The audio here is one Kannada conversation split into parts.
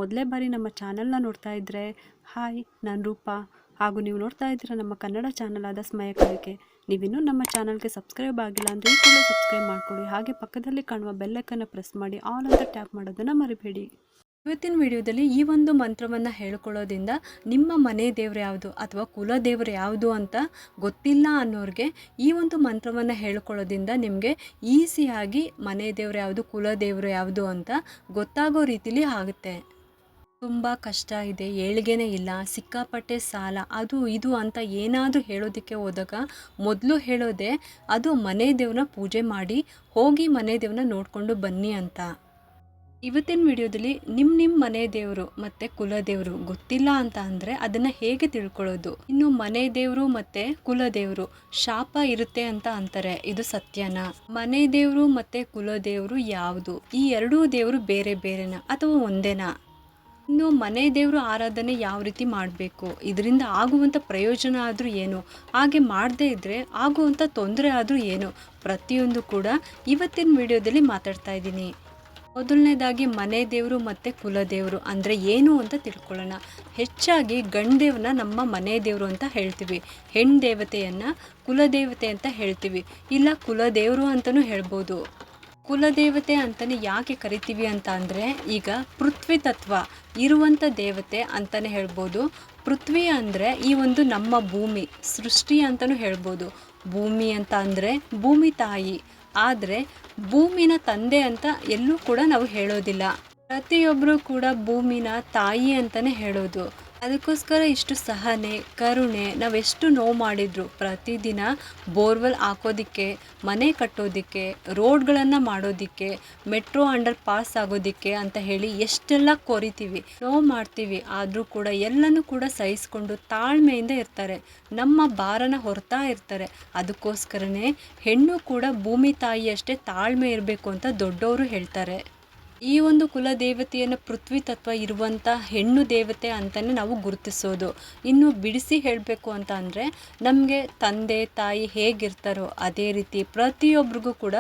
ಮೊದಲೇ ಬಾರಿ ನಮ್ಮ ಚಾನಲ್ನ ನೋಡ್ತಾ ಇದ್ದರೆ ಹಾಯ್, ನಾನು ರೂಪಾ. ಹಾಗೂ ನೀವು ನೋಡ್ತಾ ಇದ್ದೀರಾ ನಮ್ಮ ಕನ್ನಡ ಚಾನಲ್ ಆದ ಸ್ಮಯ ಕಲಿಕೆ. ನೀವಿನ್ನೂ ನಮ್ಮ ಚಾನಲ್ಗೆ ಸಬ್ಸ್ಕ್ರೈಬ್ ಆಗಿಲ್ಲ ಅಂದರೆ ಈ ಕೂಡಲೇ ಸಬ್ಸ್ಕ್ರೈಬ್ ಮಾಡ್ಕೊಳ್ಳಿ. ಹಾಗೆ ಪಕ್ಕದಲ್ಲಿ ಕಾಣುವ ಬೆಲ್ಲೈಕನ್ನು ಪ್ರೆಸ್ ಮಾಡಿ ಆಲ್ ಅಂತ ಟ್ಯಾಪ್ ಮಾಡೋದನ್ನು ಮರಿಬೇಡಿ. ಇವತ್ತಿನ ವಿಡಿಯೋದಲ್ಲಿ ಈ ಒಂದು ಮಂತ್ರವನ್ನು ಹೇಳ್ಕೊಳ್ಳೋದ್ರಿಂದ ನಿಮ್ಮ ಮನೆ ದೇವರು ಯಾವುದು ಅಥವಾ ಕುಲ ದೇವರು ಯಾವುದು ಅಂತ ಗೊತ್ತಿಲ್ಲ ಅನ್ನೋರಿಗೆ ಈ ಒಂದು ಮಂತ್ರವನ್ನು ಹೇಳ್ಕೊಳ್ಳೋದ್ರಿಂದ ನಿಮಗೆ ಈಸಿಯಾಗಿ ಮನೆ ದೇವರು ಯಾವುದು, ಕುಲ ದೇವರು ಯಾವುದು ಅಂತ ಗೊತ್ತಾಗೋ ರೀತಿಲಿ ಆಗುತ್ತೆ. ತುಂಬ ಕಷ್ಟ ಇದೆ, ಏಳ್ಗೆನೇ ಇಲ್ಲ, ಸಿಕ್ಕಾಪಟ್ಟೆ ಸಾಲ, ಅದು ಇದು ಅಂತ ಏನಾದರೂ ಹೇಳೋದಕ್ಕೆ ಹೋದಾಗ ಮೊದಲು ಹೇಳೋದೆ ಅದು ಮನೆ ದೇವ್ರನ್ನ ಪೂಜೆ ಮಾಡಿ ಹೋಗಿ ಮನೆ ದೇವ್ರನ್ನ ನೋಡಿಕೊಂಡು ಬನ್ನಿ ಅಂತ. ಇವತ್ತಿನ ವಿಡಿಯೋದಲ್ಲಿ ನಿಮ್ಮ ಮನೆ ದೇವರು ಮತ್ತು ಕುಲ ದೇವರು ಗೊತ್ತಿಲ್ಲ ಅಂತ ಅಂದರೆ ಅದನ್ನು ಹೇಗೆ ತಿಳ್ಕೊಳ್ಳೋದು? ಇನ್ನು ಮನೆ ದೇವರು ಮತ್ತು ಕುಲ ದೇವರು ಶಾಪ ಇರುತ್ತೆ ಅಂತ ಅಂತಾರೆ, ಇದು ಸತ್ಯನಾ? ಮನೆ ದೇವರು ಮತ್ತು ಕುಲ ದೇವರು ಯಾವುದು? ಈ ಎರಡೂ ದೇವರು ಬೇರೆ ಬೇರೆನಾ ಅಥವಾ ಒಂದೇನಾ? ಇನ್ನು ಮನೆ ದೇವರು ಆರಾಧನೆ ಯಾವ ರೀತಿ ಮಾಡಬೇಕು, ಇದರಿಂದ ಆಗುವಂಥ ಪ್ರಯೋಜನ ಆದರೂ ಏನು, ಹಾಗೆ ಮಾಡದೇ ಇದ್ದರೆ ಆಗುವಂಥ ತೊಂದರೆ ಆದರೂ ಏನು, ಪ್ರತಿಯೊಂದು ಕೂಡ ಇವತ್ತಿನ ವಿಡಿಯೋದಲ್ಲಿ ಮಾತಾಡ್ತಾ ಇದ್ದೀನಿ. ಮೊದಲನೇದಾಗಿ ಮನೆ ದೇವರು ಮತ್ತು ಕುಲ ದೇವರು ಅಂದರೆ ಏನು ಅಂತ ತಿಳ್ಕೊಳ್ಳೋಣ. ಹೆಚ್ಚಾಗಿ ಗಂಡು ದೇವ್ರನ್ನ ನಮ್ಮ ಮನೆ ದೇವರು ಅಂತ ಹೇಳ್ತೀವಿ, ಹೆಣ್ಣು ದೇವತೆಯನ್ನು ಕುಲದೇವತೆ ಅಂತ ಹೇಳ್ತೀವಿ, ಇಲ್ಲ ಕುಲದೇವರು ಅಂತಲೂ ಹೇಳ್ಬೋದು. ಕುಲದೇವತೆ ಅಂತಲೇ ಯಾಕೆ ಕರಿತೀವಿ ಅಂತ ಅಂದರೆ, ಈಗ ಪೃಥ್ವಿ ತತ್ವ ಇರುವಂಥ ದೇವತೆ ಅಂತಲೇ ಹೇಳ್ಬೋದು. ಪೃಥ್ವಿ ಅಂದರೆ ಈ ಒಂದು ನಮ್ಮ ಭೂಮಿ ಸೃಷ್ಟಿ ಅಂತಲೂ ಹೇಳ್ಬೋದು. ಭೂಮಿ ಅಂತ ಅಂದರೆ ಭೂಮಿ ತಾಯಿ, ಆದರೆ ಭೂಮಿನ ತಂದೆ ಅಂತ ಎಲ್ಲೂ ಕೂಡ ನಾವು ಹೇಳೋದಿಲ್ಲ. ಪ್ರತಿಯೊಬ್ಬರು ಕೂಡ ಭೂಮಿನ ತಾಯಿ ಅಂತಲೇ ಹೇಳೋದು. ಅದಕ್ಕೋಸ್ಕರ ಇಷ್ಟು ಸಹನೆ, ಕರುಣೆ, ನಾವೆಷ್ಟು ನೋವು ಮಾಡಿದ್ರು ಪ್ರತಿದಿನ ಬೋರ್ವೆಲ್ ಹಾಕೋದಿಕ್ಕೆ, ಮನೆ ಕಟ್ಟೋದಿಕ್ಕೆ, ರೋಡ್ಗಳನ್ನು ಮಾಡೋದಿಕ್ಕೆ, ಮೆಟ್ರೋ ಅಂಡರ್ ಪಾಸ್ ಆಗೋದಿಕ್ಕೆ ಅಂತ ಹೇಳಿ ಎಷ್ಟೆಲ್ಲ ಕೊರಿತೀವಿ, ನೋವು ಮಾಡ್ತೀವಿ. ಆದರೂ ಕೂಡ ಎಲ್ಲನೂ ಕೂಡ ಸಹಿಸ್ಕೊಂಡು ತಾಳ್ಮೆಯಿಂದ ಇರ್ತಾರೆ, ನಮ್ಮ ಭಾರನ ಹೊರ್ತಾ ಇರ್ತಾರೆ. ಅದಕ್ಕೋಸ್ಕರನೇ ಹೆಣ್ಣು ಕೂಡ ಭೂಮಿ ತಾಯಿಯಷ್ಟೇ ತಾಳ್ಮೆ ಇರಬೇಕು ಅಂತ ದೊಡ್ಡವರು ಹೇಳ್ತಾರೆ. ಈ ಒಂದು ಕುಲ ದೇವತೆಯನ್ನು ಪೃಥ್ವಿ ತತ್ವ ಇರುವಂಥ ಹೆಣ್ಣು ದೇವತೆ ಅಂತಲೇ ನಾವು ಗುರುತಿಸೋದು. ಇನ್ನು ಬಿಡಿಸಿ ಹೇಳಬೇಕು ಅಂತ ಅಂದರೆ, ನಮಗೆ ತಂದೆ ತಾಯಿ ಹೇಗಿರ್ತಾರೋ ಅದೇ ರೀತಿ ಪ್ರತಿಯೊಬ್ಬರಿಗೂ ಕೂಡ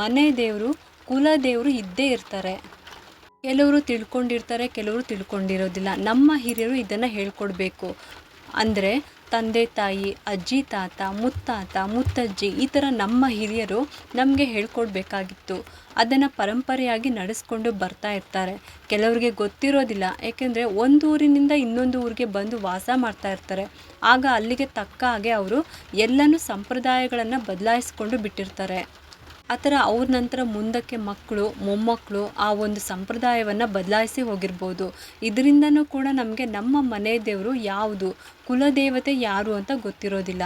ಮನೆ ದೇವರು ಕುಲ ದೇವರು ಇದ್ದೇ ಇರ್ತಾರೆ. ಕೆಲವರು ತಿಳ್ಕೊಂಡಿರ್ತಾರೆ, ಕೆಲವರು ತಿಳ್ಕೊಂಡಿರೋದಿಲ್ಲ. ನಮ್ಮ ಹಿರಿಯರು ಇದನ್ನು ಹೇಳ್ಕೊಡ್ಬೇಕು. ಅಂದರೆ ತಂದೆ ತಾಯಿ, ಅಜ್ಜಿ ತಾತ, ಮುತ್ತಾತ, ಮುತ್ತಜ್ಜಿ ಈ ಥರ ನಮ್ಮ ಹಿರಿಯರು ನಮಗೆ ಹೇಳ್ಕೊಡ್ಬೇಕಾಗಿತ್ತು. ಅದನ್ನು ಪರಂಪರೆಯಾಗಿ ನಡೆಸ್ಕೊಂಡು ಬರ್ತಾ ಇರ್ತಾರೆ. ಕೆಲವರಿಗೆ ಗೊತ್ತಿರೋದಿಲ್ಲ, ಏಕೆಂದರೆ ಒಂದು ಊರಿನಿಂದ ಇನ್ನೊಂದು ಊರಿಗೆ ಬಂದು ವಾಸ ಮಾಡ್ತಾ ಇರ್ತಾರೆ. ಆಗ ಅಲ್ಲಿಗೆ ತಕ್ಕ ಹಾಗೆ ಅವರು ಎಲ್ಲನೂ ಸಂಪ್ರದಾಯಗಳನ್ನು ಬದಲಾಯಿಸ್ಕೊಂಡು ಬಿಟ್ಟಿರ್ತಾರೆ. ಆ ಥರ ಅವ್ರ ನಂತರ ಮುಂದಕ್ಕೆ ಮಕ್ಕಳು, ಮೊಮ್ಮಕ್ಕಳು ಆ ಒಂದು ಸಂಪ್ರದಾಯವನ್ನು ಬದಲಾಯಿಸಿ ಹೋಗಿರ್ಬೋದು. ಇದರಿಂದನೂ ಕೂಡ ನಮಗೆ ನಮ್ಮ ಮನೆ ದೇವರು ಯಾವುದು, ಕುಲದೇವತೆ ಯಾರು ಅಂತ ಗೊತ್ತಿರೋದಿಲ್ಲ.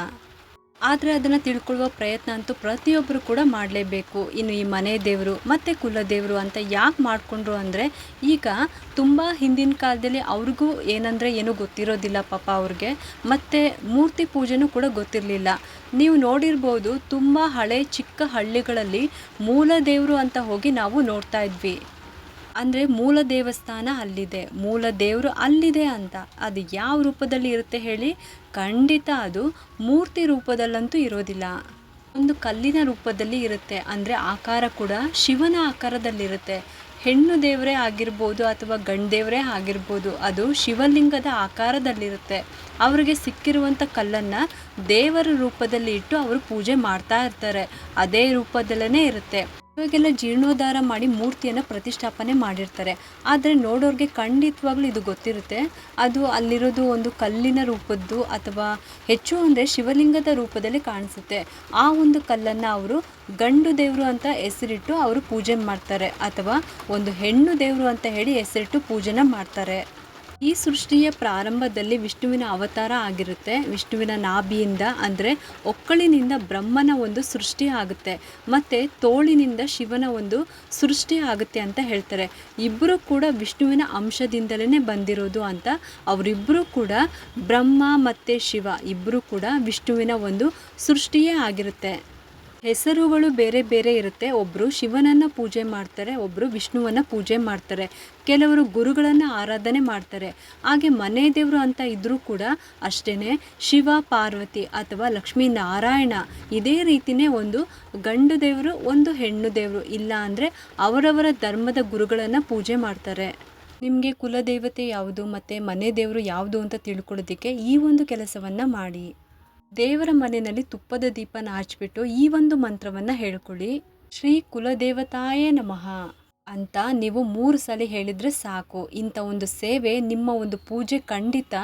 ಆದರೆ ಅದನ್ನು ತಿಳ್ಕೊಳ್ಳುವ ಪ್ರಯತ್ನ ಅಂತೂ ಪ್ರತಿಯೊಬ್ಬರು ಕೂಡ ಮಾಡಲೇಬೇಕು. ಇನ್ನು ಈ ಮನೆ ದೇವರು ಮತ್ತು ಕುಲದೇವರು ಅಂತ ಯಾಕೆ ಮಾಡಿಕೊಂಡ್ರು ಅಂದರೆ, ಈಗ ತುಂಬ ಹಿಂದಿನ ಕಾಲದಲ್ಲಿ ಅವ್ರಿಗೂ ಏನಂದರೆ ಏನೂ ಗೊತ್ತಿರೋದಿಲ್ಲ ಪಾಪ ಅವ್ರಿಗೆ, ಮತ್ತು ಮೂರ್ತಿ ಪೂಜೆನೂ ಕೂಡ ಗೊತ್ತಿರಲಿಲ್ಲ. ನೀವು ನೋಡಿರ್ಬೋದು, ತುಂಬ ಹಳೆ ಚಿಕ್ಕ ಹಳ್ಳಿಗಳಲ್ಲಿ ಮೂಲ ದೇವರು ಅಂತ ಹೋಗಿ ನಾವು ನೋಡ್ತಾ ಇದ್ವಿ. ಅಂದರೆ ಮೂಲ ದೇವಸ್ಥಾನ ಅಲ್ಲಿದೆ, ಮೂಲ ದೇವರು ಅಲ್ಲಿದೆ ಅಂತ. ಅದು ಯಾವ ರೂಪದಲ್ಲಿ ಇರುತ್ತೆ ಹೇಳಿ? ಖಂಡಿತ ಅದು ಮೂರ್ತಿ ರೂಪದಲ್ಲಂತೂ ಇರೋದಿಲ್ಲ, ಒಂದು ಕಲ್ಲಿನ ರೂಪದಲ್ಲಿ ಇರುತ್ತೆ. ಅಂದರೆ ಆಕಾರ ಕೂಡ ಶಿವನ ಆಕಾರದಲ್ಲಿರುತ್ತೆ. ಹೆಣ್ಣು ದೇವರೇ ಆಗಿರ್ಬೋದು ಅಥವಾ ಗಂಡು ದೇವರೇ ಆಗಿರ್ಬೋದು, ಅದು ಶಿವಲಿಂಗದ ಆಕಾರದಲ್ಲಿರುತ್ತೆ. ಅವರಿಗೆ ಸಿಕ್ಕಿರುವಂಥ ಕಲ್ಲನ್ನು ದೇವರ ರೂಪದಲ್ಲಿ ಇಟ್ಟು ಅವರು ಪೂಜೆ ಮಾಡ್ತಾ ಇರ್ತಾರೆ. ಅದೇ ರೂಪದಲ್ಲೇ ಇರುತ್ತೆ. ಇವಾಗೆಲ್ಲ ಜೀರ್ಣೋದ್ಧಾರ ಮಾಡಿ ಮೂರ್ತಿಯನ್ನು ಪ್ರತಿಷ್ಠಾಪನೆ ಮಾಡಿರ್ತಾರೆ. ಆದರೆ ನೋಡೋರಿಗೆ ಖಂಡಿತವಾಗ್ಲೂ ಇದು ಗೊತ್ತಿರುತ್ತೆ, ಅದು ಅಲ್ಲಿರೋದು ಒಂದು ಕಲ್ಲಿನ ರೂಪದ್ದು ಅಥವಾ ಹೆಚ್ಚು ಅಂದರೆ ಶಿವಲಿಂಗದ ರೂಪದಲ್ಲಿ ಕಾಣಿಸುತ್ತೆ. ಆ ಒಂದು ಕಲ್ಲನ್ನು ಅವರು ಗಂಡು ದೇವರು ಅಂತ ಹೆಸರಿಟ್ಟು ಅವರು ಪೂಜೆ ಮಾಡ್ತಾರೆ, ಅಥವಾ ಒಂದು ಹೆಣ್ಣು ದೇವರು ಅಂತ ಹೇಳಿ ಹೆಸರಿಟ್ಟು ಪೂಜೆನ ಮಾಡ್ತಾರೆ. ಈ ಸೃಷ್ಟಿಯ ಪ್ರಾರಂಭದಲ್ಲಿ ವಿಷ್ಣುವಿನ ಅವತಾರ ಆಗಿರುತ್ತೆ. ವಿಷ್ಣುವಿನ ನಾಭಿಯಿಂದ ಅಂದರೆ ಒಕ್ಕಳಿನಿಂದ ಬ್ರಹ್ಮನ ಒಂದು ಸೃಷ್ಟಿ ಆಗುತ್ತೆ, ಮತ್ತು ತೋಳಿನಿಂದ ಶಿವನ ಒಂದು ಸೃಷ್ಟಿ ಆಗುತ್ತೆ ಅಂತ ಹೇಳ್ತಾರೆ. ಇಬ್ಬರು ಕೂಡ ವಿಷ್ಣುವಿನ ಅಂಶದಿಂದಲೇ ಬಂದಿರೋದು ಅಂತ. ಅವರಿಬ್ಬರು ಕೂಡ ಬ್ರಹ್ಮ ಮತ್ತು ಶಿವ ಇಬ್ಬರು ಕೂಡ ವಿಷ್ಣುವಿನ ಒಂದು ಸೃಷ್ಟಿಯೇ ಆಗಿರುತ್ತೆ. ಹೆಸರುಗಳು ಬೇರೆ ಬೇರೆ ಇರುತ್ತೆ. ಒಬ್ಬರು ಶಿವನನ್ನು ಪೂಜೆ ಮಾಡ್ತಾರೆ, ಒಬ್ಬರು ವಿಷ್ಣುವನ್ನು ಪೂಜೆ ಮಾಡ್ತಾರೆ, ಕೆಲವರು ಗುರುಗಳನ್ನು ಆರಾಧನೆ ಮಾಡ್ತಾರೆ. ಹಾಗೆ ಮನೆ ದೇವರು ಅಂತ ಇದ್ದರೂ ಕೂಡ ಅಷ್ಟೇ, ಶಿವ ಪಾರ್ವತಿ ಅಥವಾ ಲಕ್ಷ್ಮೀ ನಾರಾಯಣ ಇದೇ ರೀತಿಯೇ ಒಂದು ಗಂಡು ದೇವರು, ಒಂದು ಹೆಣ್ಣು ದೇವರು, ಇಲ್ಲ ಅಂದರೆ ಅವರವರ ಧರ್ಮದ ಗುರುಗಳನ್ನು ಪೂಜೆ ಮಾಡ್ತಾರೆ. ನಿಮಗೆ ಕುಲದೇವತೆ ಯಾವುದು ಮತ್ತು ಮನೆ ದೇವರು ಯಾವುದು ಅಂತ ತಿಳ್ಕೊಳ್ಳೋದಕ್ಕೆ ಈ ಒಂದು ಕೆಲಸವನ್ನು ಮಾಡಿ. ದೇವರ ಮನೆಯಲ್ಲಿ ತುಪ್ಪದ ದೀಪನ ಹಚ್ಬಿಟ್ಟು ಈ ಒಂದು ಮಂತ್ರವನ್ನು ಹೇಳ್ಕೊಳ್ಳಿ. ಶ್ರೀ ಕುಲದೇವತಾಯೇ ನಮಃ ಅಂತ ನೀವು 3 ಸಲ ಹೇಳಿದರೆ ಸಾಕು. ಇಂಥ ಒಂದು ಸೇವೆ, ನಿಮ್ಮ ಒಂದು ಪೂಜೆ ಖಂಡಿತ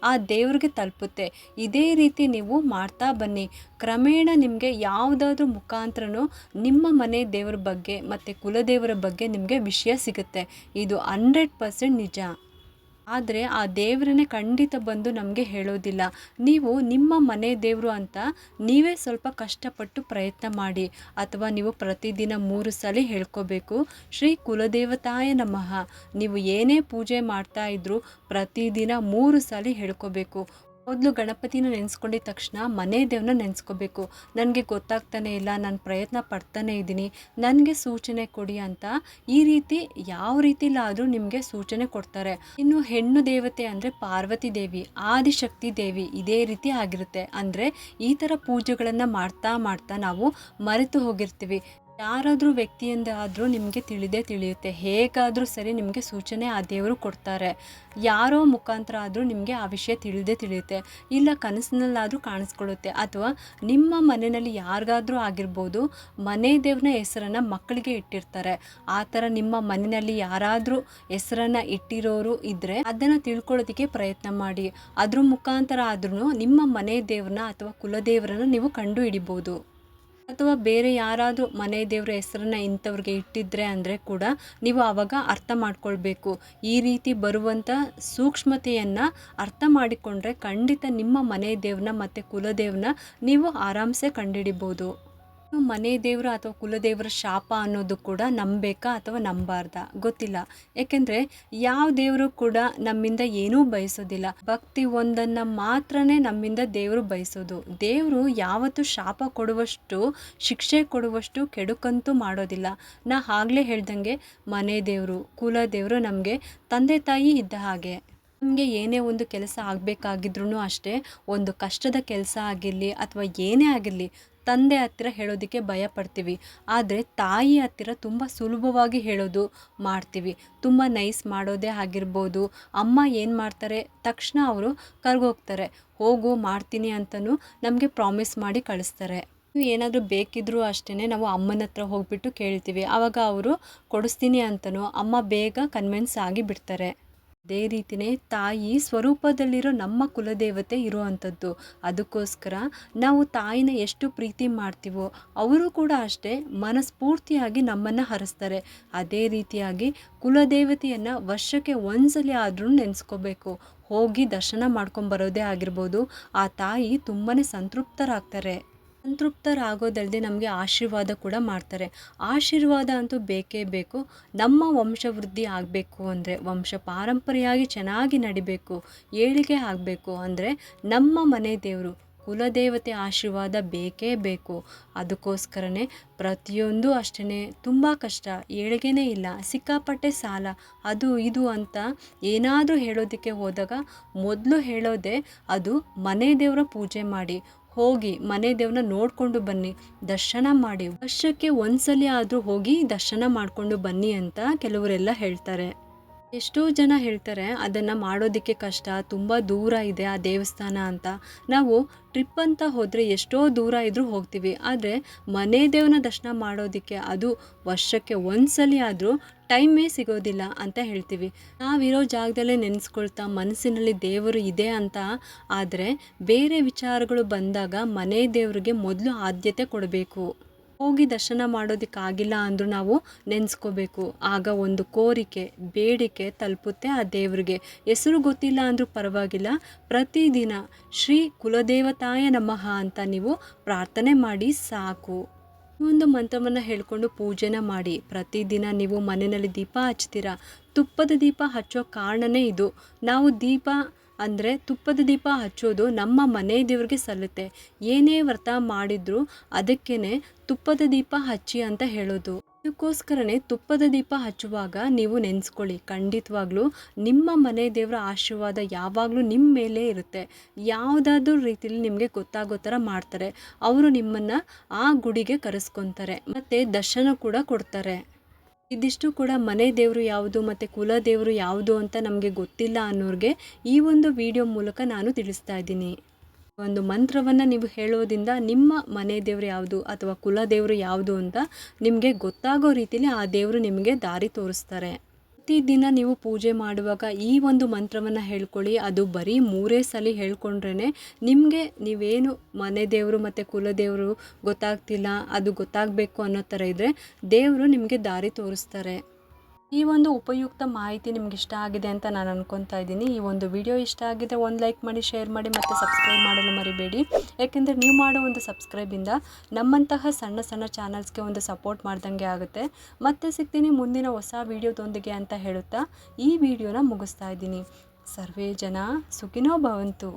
ಆ ದೇವ್ರಿಗೆ ತಲುಪುತ್ತೆ. ಇದೇ ರೀತಿ ನೀವು ಮಾಡ್ತಾ ಬನ್ನಿ. ಕ್ರಮೇಣ ನಿಮಗೆ ಯಾವುದಾದ್ರೂ ಮುಖಾಂತರನೂ ನಿಮ್ಮ ಮನೆ ದೇವರ ಬಗ್ಗೆ ಮತ್ತು ಕುಲದೇವರ ಬಗ್ಗೆ ನಿಮಗೆ ವಿಷಯ ಸಿಗುತ್ತೆ. ಇದು 100% ನಿಜ. ಆದರೆ ಆ ದೇವರನ್ನೇ ಖಂಡಿತ ಬಂದು ನಮಗೆ ಹೇಳೋದಿಲ್ಲ. ನೀವು ನಿಮ್ಮ ಮನೆ ದೇವರು ಅಂತ ನೀವೇ ಸ್ವಲ್ಪ ಕಷ್ಟಪಟ್ಟು ಪ್ರಯತ್ನ ಮಾಡಿ, ಅಥವಾ ನೀವು ಪ್ರತಿದಿನ 3 ಸಲ ಹೇಳ್ಕೋಬೇಕು. ಶ್ರೀ ಕುಲದೇವತಾಯ ನಮಃ. ನೀವು ಏನೇ ಪೂಜೆ ಮಾಡ್ತಾ ಇದ್ರೂ ಪ್ರತಿದಿನ 3 ಸಲ ಹೇಳ್ಕೋಬೇಕು. ಮೊದಲು ಗಣಪತಿನ ನೆನೆಸ್ಕೊಂಡಿದ್ದ ತಕ್ಷಣ ಮನೆ ದೇವ್ರನ್ನ ನೆನೆಸ್ಕೋಬೇಕು. ನನಗೆ ಗೊತ್ತಾಗ್ತಾನೆ ಇಲ್ಲ, ನಾನು ಪ್ರಯತ್ನ ಪಡ್ತಾನೆ ಇದ್ದೀನಿ, ನನಗೆ ಸೂಚನೆ ಕೊಡಿ ಅಂತ ಈ ರೀತಿ ಯಾವ ರೀತಿಲಾದರೂ ನಿಮಗೆ ಸೂಚನೆ ಕೊಡ್ತಾರೆ. ಇನ್ನು ಹೆಣ್ಣು ದೇವತೆ ಅಂದರೆ ಪಾರ್ವತಿ ದೇವಿ, ಆದಿಶಕ್ತಿ ದೇವಿ ಇದೇ ರೀತಿ ಆಗಿರುತ್ತೆ. ಅಂದರೆ ಈ ಥರ ಪೂಜೆಗಳನ್ನು ಮಾಡ್ತಾ ಮಾಡ್ತಾ ನಾವು ಮರೆತು ಹೋಗಿರ್ತೀವಿ. ಯಾರಾದರೂ ವ್ಯಕ್ತಿಯಿಂದ ಆದರೂ ನಿಮಗೆ ತಿಳಿಯುತ್ತೆ. ಹೇಗಾದರೂ ಸರಿ ನಿಮಗೆ ಸೂಚನೆ ಆ ದೇವರು ಕೊಡ್ತಾರೆ. ಯಾರೋ ಮುಖಾಂತರ ಆದರೂ ನಿಮಗೆ ಆ ವಿಷಯ ತಿಳಿಯುತ್ತೆ. ಇಲ್ಲ ಕನಸಿನಲ್ಲಾದರೂ ಕಾಣಿಸ್ಕೊಳ್ಳುತ್ತೆ. ಅಥವಾ ನಿಮ್ಮ ಮನೆಯಲ್ಲಿ ಯಾರಿಗಾದರೂ ಆಗಿರ್ಬೋದು, ಮನೆ ದೇವ್ರನ್ನ ಹೆಸರನ್ನು ಮಕ್ಕಳಿಗೆ ಇಟ್ಟಿರ್ತಾರೆ. ಆ ಥರ ನಿಮ್ಮ ಮನೆಯಲ್ಲಿ ಯಾರಾದರೂ ಹೆಸರನ್ನು ಇಟ್ಟಿರೋರು ಇದ್ದರೆ ಅದನ್ನು ತಿಳ್ಕೊಳ್ಳೋದಕ್ಕೆ ಪ್ರಯತ್ನ ಮಾಡಿ. ಅದ್ರ ಮುಖಾಂತರ ಆದ್ರೂ ನಿಮ್ಮ ಮನೆ ದೇವ್ರನ್ನ ಅಥವಾ ಕುಲದೇವರನ್ನು ನೀವು ಕಂಡು ಹಿಡಿಬೋದು. ಅಥವಾ ಬೇರೆ ಯಾರಾದರೂ ಮನೆ ದೇವರ ಹೆಸರನ್ನು ಇಂಥವ್ರಿಗೆ ಇಟ್ಟಿದ್ರೆ ಅಂದರೆ ಕೂಡ ನೀವು ಆವಾಗ ಅರ್ಥ ಮಾಡ್ಕೊಳ್ಬೇಕು. ಈ ರೀತಿ ಬರುವಂಥ ಸೂಕ್ಷ್ಮತೆಯನ್ನು ಅರ್ಥ ಮಾಡಿಕೊಂಡ್ರೆ ಖಂಡಿತ ನಿಮ್ಮ ಮನೆ ದೇವ್ರನ್ನ ಮತ್ತು ಕುಲದೇವ್ರನ್ನ ನೀವು ಆರಾಮ್ಸೆ ಕಂಡುಹಿಡಿಬೋದು. ಮನೆ ದೇವರು ಅಥವಾ ಕುಲದೇವರ ಶಾಪ ಅನ್ನೋದು ಕೂಡ ನಂಬಬೇಕಾ ಅಥವಾ ನಂಬಾರ್ದ ಗೊತ್ತಿಲ್ಲ. ಯಾಕೆಂದರೆ ಯಾವ ದೇವರು ಕೂಡ ನಮ್ಮಿಂದ ಏನೂ ಬಯಸೋದಿಲ್ಲ. ಭಕ್ತಿ ಒಂದನ್ನು ಮಾತ್ರನೇ ನಮ್ಮಿಂದ ದೇವರು ಬಯಸೋದು. ದೇವರು ಯಾವತ್ತೂ ಶಾಪ ಕೊಡುವಷ್ಟು, ಶಿಕ್ಷೆ ಕೊಡುವಷ್ಟು ಕೆಡುಕಂತೂ ಮಾಡೋದಿಲ್ಲ. ನಾ ಆಗಲೇ ಹೇಳ್ದಂಗೆ ಮನೆ ದೇವರು, ಕುಲದೇವರು ನಮಗೆ ತಂದೆ ತಾಯಿ ಇದ್ದ ಹಾಗೆ. ನಮಗೆ ಏನೇ ಒಂದು ಕೆಲಸ ಆಗಬೇಕಾಗಿದ್ರೂ ಅಷ್ಟೇ, ಒಂದು ಕಷ್ಟದ ಕೆಲಸ ಆಗಿರಲಿ ಅಥವಾ ಏನೇ ಆಗಿರಲಿ, ತಂದೆ ಹತ್ತಿರ ಹೇಳೋದಕ್ಕೆ ಭಯ ಪಡ್ತೀವಿ. ಆದರೆ ತಾಯಿ ಹತ್ತಿರ ತುಂಬ ಸುಲಭವಾಗಿ ಹೇಳೋದು ಮಾಡ್ತೀವಿ. ತುಂಬ ನೈಸ್ ಮಾಡೋದೇ ಆಗಿರ್ಬೋದು. ಅಮ್ಮ ಏನು ಮಾಡ್ತಾರೆ, ತಕ್ಷಣ ಅವರು ಕರ್ಗೋಗ್ತಾರೆ. ಹೋಗು ಮಾಡ್ತೀನಿ ಅಂತಲೂ ನಮಗೆ ಪ್ರಾಮಿಸ್ ಮಾಡಿ ಕಳಿಸ್ತಾರೆ. ಏನಾದರೂ ಬೇಕಿದ್ರೂ ಅಷ್ಟೇ ನಾವು ಅಮ್ಮನ ಹತ್ರ ಹೋಗ್ಬಿಟ್ಟು ಕೇಳ್ತೀವಿ. ಆವಾಗ ಅವರು ಕೊಡಿಸ್ತೀನಿ ಅಂತಲೂ ಅಮ್ಮ ಬೇಗ ಕನ್ವಿನ್ಸ್ ಆಗಿ ಬಿಡ್ತಾರೆ. ಅದೇ ರೀತಿಯೇ ತಾಯಿ ಸ್ವರೂಪದಲ್ಲಿರೋ ನಮ್ಮ ಕುಲದೇವತೆ ಇರುವಂಥದ್ದು. ಅದಕ್ಕೋಸ್ಕರ ನಾವು ತಾಯಿನ ಎಷ್ಟು ಪ್ರೀತಿ ಮಾಡ್ತೀವೋ ಅವರು ಕೂಡ ಅಷ್ಟೇ ಮನಸ್ಫೂರ್ತಿಯಾಗಿ ನಮ್ಮನ್ನು ಹರಿಸ್ತಾರೆ. ಅದೇ ರೀತಿಯಾಗಿ ಕುಲದೇವತೆಯನ್ನು ವರ್ಷಕ್ಕೆ 1 ಸಲ ಆದರೂ ನೆನೆಸ್ಕೋಬೇಕು. ಹೋಗಿ ದರ್ಶನ ಮಾಡ್ಕೊಂಬರೋದೇ ಆಗಿರ್ಬೋದು. ಆ ತಾಯಿ ತುಂಬಾ ಸಂತೃಪ್ತರಾಗೋದಲ್ಲದೆ ನಮಗೆ ಆಶೀರ್ವಾದ ಕೂಡ ಮಾಡ್ತಾರೆ. ಆಶೀರ್ವಾದ ಅಂತೂ ಬೇಕೇ ಬೇಕು. ನಮ್ಮ ವಂಶವೃದ್ಧಿ ಆಗಬೇಕು ಅಂದರೆ, ವಂಶ ಪಾರಂಪರೆಯಾಗಿ ಚೆನ್ನಾಗಿ ನಡಿಬೇಕು, ಏಳಿಗೆ ಆಗಬೇಕು ಅಂದರೆ ನಮ್ಮ ಮನೆ ದೇವರು ಕುಲದೇವತೆ ಆಶೀರ್ವಾದ ಬೇಕೇ ಬೇಕು. ಅದಕ್ಕೋಸ್ಕರನೇ ಪ್ರತಿಯೊಂದು ಅಷ್ಟೇ ತುಂಬ ಕಷ್ಟ, ಏಳಿಗೆನೇ ಇಲ್ಲ, ಸಿಕ್ಕಾಪಟ್ಟೆ ಸಾಲ, ಅದು ಇದು ಅಂತ ಏನಾದರೂ ಹೇಳೋದಕ್ಕೆ ಹೋದಾಗ ಮೊದಲು ಹೇಳೋದೇ ಅದು ಮನೆ ದೇವರ ಪೂಜೆ ಮಾಡಿ, ಹೋಗಿ ಮನೆ ದೇವ್ರನ್ನ ನೋಡಿಕೊಂಡು ಬನ್ನಿ, ದರ್ಶನ ಮಾಡಿ, ವರ್ಷಕ್ಕೆ 1 ಸಲ ಆದರೂ ಹೋಗಿ ದರ್ಶನ ಮಾಡಿಕೊಂಡು ಬನ್ನಿ ಅಂತ ಕೆಲವರೆಲ್ಲ ಹೇಳ್ತಾರೆ. ಎಷ್ಟೋ ಜನ ಹೇಳ್ತಾರೆ ಅದನ್ನು ಮಾಡೋದಕ್ಕೆ ಕಷ್ಟ, ತುಂಬ ದೂರ ಇದೆ ಆ ದೇವಸ್ಥಾನ ಅಂತ. ನಾವು ಟ್ರಿಪ್ ಅಂತ ಹೋದರೆ ಎಷ್ಟೋ ದೂರ ಇದ್ದರೂ ಹೋಗ್ತೀವಿ. ಆದರೆ ಮನೆ ದೇವನ ದರ್ಶನ ಮಾಡೋದಕ್ಕೆ ಅದು ವರ್ಷಕ್ಕೆ 1 ಸಲ ಆದರೂ ಟೈಮೇ ಸಿಗೋದಿಲ್ಲ ಅಂತ ಹೇಳ್ತೀವಿ. ನಾವಿರೋ ಜಾಗದಲ್ಲೇ ನೆನೆಸ್ಕೊಳ್ತಾ ಮನಸ್ಸಿನಲ್ಲಿ ದೇವರು ಇದೆ ಅಂತ. ಆದರೆ ಬೇರೆ ವಿಚಾರಗಳು ಬಂದಾಗ ಮನೆ ದೇವರಿಗೆ ಮೊದಲು ಆದ್ಯತೆ ಕೊಡಬೇಕು. ಹೋಗಿ ದರ್ಶನ ಮಾಡೋದಕ್ಕಾಗಿಲ್ಲ ಅಂದರೂ ನಾವು ನೆನೆಸ್ಕೋಬೇಕು. ಆಗ ಒಂದು ಕೋರಿಕೆ, ಬೇಡಿಕೆ ತಲುಪುತ್ತೆ ಆ ದೇವರಿಗೆ. ಹೆಸರು ಗೊತ್ತಿಲ್ಲ ಅಂದರೂ ಪರವಾಗಿಲ್ಲ, ಪ್ರತಿದಿನ ಶ್ರೀ ಕುಲದೇವತಾಯ ನಮಃ ಅಂತ ನೀವು ಪ್ರಾರ್ಥನೆ ಮಾಡಿ ಸಾಕು. ಒಂದು ಮಂತ್ರವನ್ನು ಹೇಳ್ಕೊಂಡು ಪೂಜೆನ ಮಾಡಿ. ಪ್ರತಿದಿನ ನೀವು ಮನೆಯಲ್ಲಿ ದೀಪ ಹಚ್ತೀರಾ. ತುಪ್ಪದ ದೀಪ ಹಚ್ಚೋ ಕಾರಣನೇ ಇದು. ನಾವು ದೀಪ ಅಂದರೆ ತುಪ್ಪದ ದೀಪ ಹಚ್ಚೋದು ನಮ್ಮ ಮನೆ ದೇವ್ರಿಗೆ ಸಲ್ಲುತ್ತೆ. ಏನೇ ವ್ರತ ಮಾಡಿದರೂ ಅದಕ್ಕೇ ತುಪ್ಪದ ದೀಪ ಹಚ್ಚಿ ಅಂತ ಹೇಳೋದು. ಅದಕ್ಕೋಸ್ಕರನೇ ತುಪ್ಪದ ದೀಪ ಹಚ್ಚುವಾಗ ನೀವು ನೆನೆಸ್ಕೊಳ್ಳಿ, ಖಂಡಿತವಾಗ್ಲೂ ನಿಮ್ಮ ಮನೆ ದೇವರ ಆಶೀರ್ವಾದ ಯಾವಾಗಲೂ ನಿಮ್ಮ ಮೇಲೆ ಇರುತ್ತೆ. ಯಾವುದಾದ್ರೂ ರೀತಿಯಲ್ಲಿ ನಿಮಗೆ ಗೊತ್ತಾಗೋ ಥರ ಮಾಡ್ತಾರೆ. ಅವರು ನಿಮ್ಮನ್ನು ಆ ಗುಡಿಗೆ ಕರೆಸ್ಕೊತಾರೆ ಮತ್ತು ದರ್ಶನ ಕೂಡ ಕೊಡ್ತಾರೆ. ಇದಿಷ್ಟು ಕೂಡ ಮನೆ ದೇವರು ಯಾವುದು ಮತ್ತು ಕುಲ ದೇವರು ಯಾವುದು ಅಂತ ನಮಗೆ ಗೊತ್ತಿಲ್ಲ ಅನ್ನೋರಿಗೆ ಈ ಒಂದು ವಿಡಿಯೋ ಮೂಲಕ ನಾನು ತಿಳಿಸ್ತಾ ಇದ್ದೀನಿ. ಒಂದು ಮಂತ್ರವನ್ನು ನೀವು ಹೇಳೋದ್ರಿಂದ ನಿಮ್ಮ ಮನೆ ದೇವರು ಯಾವುದು ಅಥವಾ ಕುಲ ದೇವರು ಯಾವುದು ಅಂತ ನಿಮಗೆ ಗೊತ್ತಾಗೋ ರೀತಿಯಲ್ಲಿ ಆ ದೇವರು ನಿಮಗೆ ದಾರಿ ತೋರಿಸ್ತಾರೆ. ಪ್ರತಿದಿನ ನೀವು ಪೂಜೆ ಮಾಡುವಾಗ ಈ ಒಂದು ಮಂತ್ರವನ್ನು ಹೇಳ್ಕೊಳ್ಳಿ. ಅದು ಬರೀ 3 ಸಲ ಹೇಳ್ಕೊಂಡ್ರೇ ನಿಮಗೆ ನೀವೇನು ಮನೆ ದೇವರು ಮತ್ತು ಕುಲ ದೇವರು ಗೊತ್ತಾಗ್ತಿಲ್ಲ, ಅದು ಗೊತ್ತಾಗಬೇಕು ಅನ್ನೋ ಥರ ಇದ್ದರೆ ದೇವರು ನಿಮಗೆ ದಾರಿ ತೋರಿಸ್ತಾರೆ. ಈ ಒಂದು ಉಪಯುಕ್ತ ಮಾಹಿತಿ ನಿಮ್ಗೆ ಇಷ್ಟ ಆಗಿದೆ ಅಂತ ನಾನು ಅನ್ಕೊತಾ ಇದ್ದೀನಿ. ಈ ಒಂದು ವಿಡಿಯೋ ಇಷ್ಟ ಆಗಿದೆ ಒಂದು ಲೈಕ್ ಮಾಡಿ, ಶೇರ್ ಮಾಡಿ ಮತ್ತು ಸಬ್ಸ್ಕ್ರೈಬ್ ಮಾಡಲು ಮರಿಬೇಡಿ. ಯಾಕೆಂದರೆ ನೀವು ಮಾಡೋ ಒಂದು ಸಬ್ಸ್ಕ್ರೈಬಿಂದ ನಮ್ಮಂತಹ ಸಣ್ಣ ಸಣ್ಣ ಚಾನಲ್ಸ್ಗೆ ಒಂದು ಸಪೋರ್ಟ್ ಮಾಡ್ದಂಗೆ ಆಗುತ್ತೆ. ಮತ್ತೆ ಸಿಗ್ತೀನಿ ಮುಂದಿನ ಹೊಸ ವಿಡಿಯೋದೊಂದಿಗೆ ಅಂತ ಹೇಳುತ್ತಾ ಈ ವಿಡಿಯೋನ ಮುಗಿಸ್ತಾ ಇದ್ದೀನಿ. ಸರ್ವೇ ಜನ ಸುಖಿನೋ ಭವಂತು.